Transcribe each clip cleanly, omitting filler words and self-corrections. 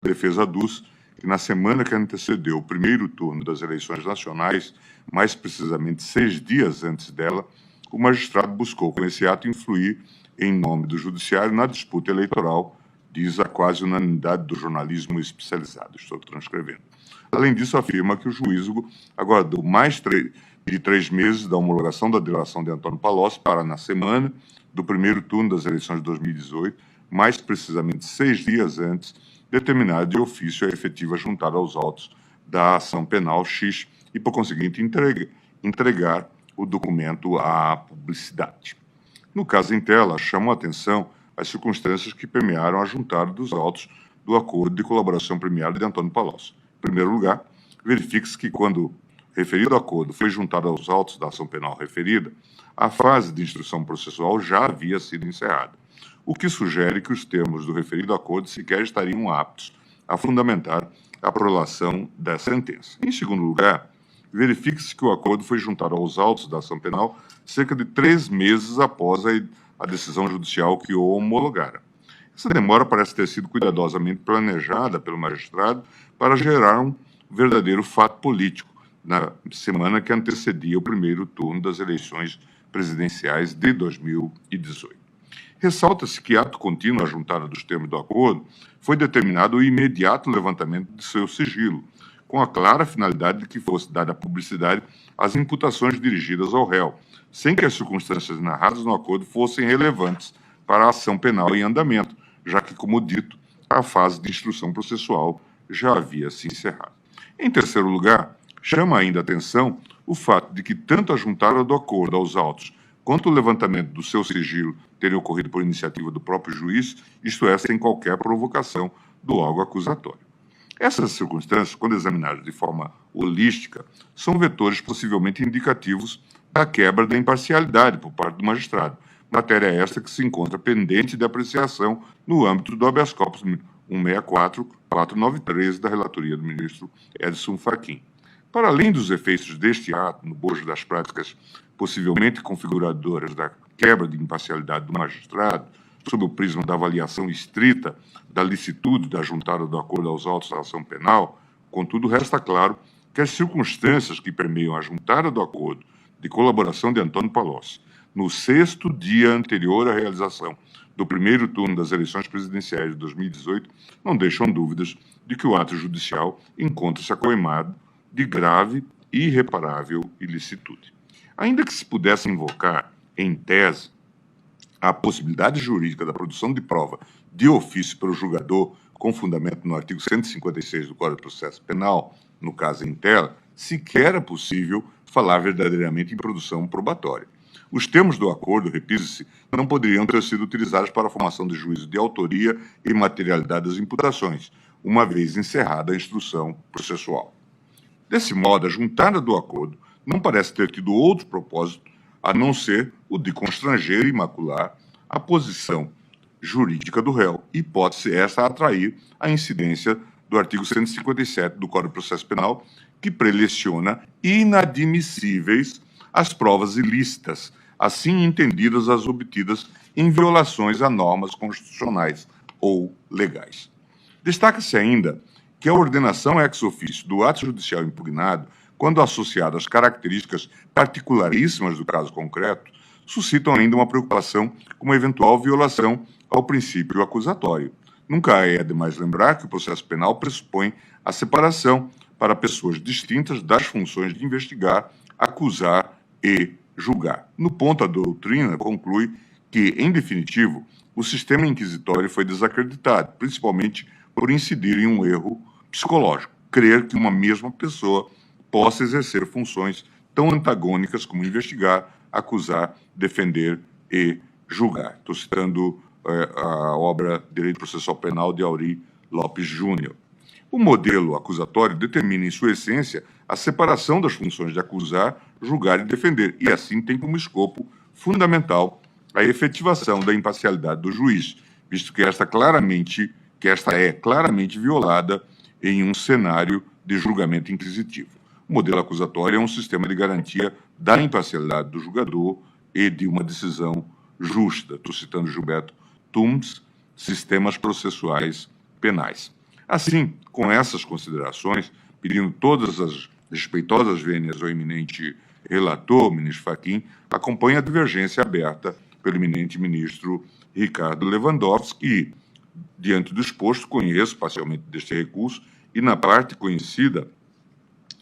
A defesa aduz que na semana que antecedeu o primeiro turno das eleições nacionais, mais precisamente 6 dias antes dela, o magistrado buscou com esse ato influir em nome do judiciário na disputa eleitoral, diz a quase unanimidade do jornalismo especializado. Estou transcrevendo. Além disso, afirma que o juízo aguardou mais de 3 meses da homologação da delação de Antônio Palocci para, na semana do primeiro turno das eleições de 2018, mais precisamente 6 dias antes, determinar de ofício a efetiva juntada aos autos da ação penal X e, por conseguinte, entregar o documento à publicidade. No caso em tela, chamam a atenção as circunstâncias que permearam a juntada dos autos do acordo de colaboração premiada de Antônio Palocci. Em primeiro lugar, verifique-se que, quando referido acordo foi juntado aos autos da ação penal referida, a fase de instrução processual já havia sido encerrada, o que sugere que os termos do referido acordo sequer estariam aptos a fundamentar a prolação da sentença. Em segundo lugar, verifique-se que o acordo foi juntado aos autos da ação penal cerca de 3 meses após a decisão judicial que o homologara. Essa demora parece ter sido cuidadosamente planejada pelo magistrado para gerar um verdadeiro fato político na semana que antecedia o primeiro turno das eleições presidenciais de 2018. Ressalta-se que, ato contínuo à juntada dos termos do acordo, foi determinado o imediato levantamento de seu sigilo, com a clara finalidade de que fosse dada publicidade às imputações dirigidas ao réu, sem que as circunstâncias narradas no acordo fossem relevantes para a ação penal em andamento, já que, como dito, a fase de instrução processual já havia se encerrado. Em terceiro lugar, chama ainda a atenção o fato de que tanto a juntada do acordo aos autos quanto o levantamento do seu sigilo terem ocorrido por iniciativa do próprio juiz, isto é, sem qualquer provocação do órgão acusatório. Essas circunstâncias, quando examinadas de forma holística, são vetores possivelmente indicativos da quebra da imparcialidade por parte do magistrado, matéria esta que se encontra pendente de apreciação no âmbito do habeas corpus 164-493 da relatoria do ministro Edson Fachin. Para além dos efeitos deste ato no bojo das práticas possivelmente configuradoras da quebra de imparcialidade do magistrado, sob o prisma da avaliação estrita da licitude da juntada do acordo aos autos da ação penal, contudo, resta claro que as circunstâncias que permeiam a juntada do acordo de colaboração de Antônio Palocci, no 6º dia anterior à realização do primeiro turno das eleições presidenciais de 2018, não deixam dúvidas de que o ato judicial encontra-se acoimado de grave e irreparável ilicitude. Ainda que se pudesse invocar, em tese, a possibilidade jurídica da produção de prova de ofício pelo julgador, com fundamento no artigo 156 do Código de Processo Penal, no caso em tela, sequer é possível falar verdadeiramente em produção probatória. Os termos do acordo, repise-se, não poderiam ter sido utilizados para a formação de juízo de autoria e materialidade das imputações, uma vez encerrada a instrução processual. Desse modo, a juntada do acordo não parece ter tido outro propósito a não ser o de constranger e macular a posição jurídica do réu, hipótese essa a atrair a incidência do artigo 157 do Código de Processo Penal, que preleciona inadmissíveis as provas ilícitas, assim entendidas as obtidas em violações a normas constitucionais ou legais. Destaca-se ainda que a ordenação ex officio do ato judicial impugnado, quando associada às características particularíssimas do caso concreto, suscitam ainda uma preocupação com uma eventual violação ao princípio acusatório. Nunca é demais lembrar que o processo penal pressupõe a separação para pessoas distintas das funções de investigar, acusar e julgar. No ponto, a doutrina conclui que, em definitivo, o sistema inquisitório foi desacreditado, principalmente por incidir em um erro psicológico, crer que uma mesma pessoa possa exercer funções tão antagônicas como investigar, acusar, defender e julgar. Estou citando a obra Direito Processual Penal de Aury Lopes Júnior. O modelo acusatório determina, em sua essência, a separação das funções de acusar, julgar e defender, e assim tem como escopo fundamental a efetivação da imparcialidade do juiz, visto que esta é claramente violada em um cenário de julgamento inquisitivo. O modelo acusatório é um sistema de garantia da imparcialidade do julgador e de uma decisão justa. Estou citando Gilberto Tumes, Sistemas Processuais Penais. Assim, com essas considerações, pedindo todas as respeitosas vênias ao eminente relator, ministro Fachin, acompanha a divergência aberta pelo eminente ministro Ricardo Lewandowski e, diante do exposto, conheço parcialmente deste recurso e, na parte conhecida,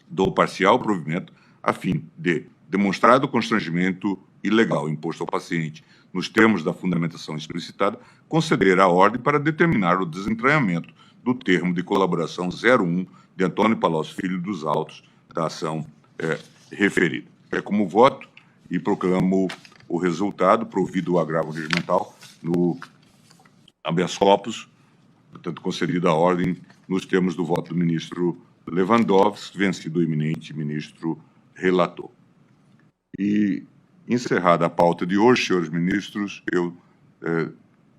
dou parcial provimento a fim de, demonstrado o constrangimento ilegal imposto ao paciente nos termos da fundamentação explicitada, conceder a ordem para determinar o desentranhamento do termo de colaboração 01 de Antônio Palocci Filho dos autos da ação referida. É como voto e proclamo o resultado, provido o agravo regimental, no habeas corpus, portanto, concedida a ordem nos termos do voto do ministro Lewandowski, vencido o eminente ministro relator. E, encerrada a pauta de hoje, senhores ministros, eu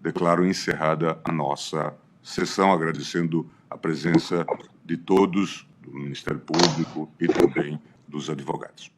declaro encerrada a nossa sessão, agradecendo a presença de todos, do Ministério Público e também dos advogados.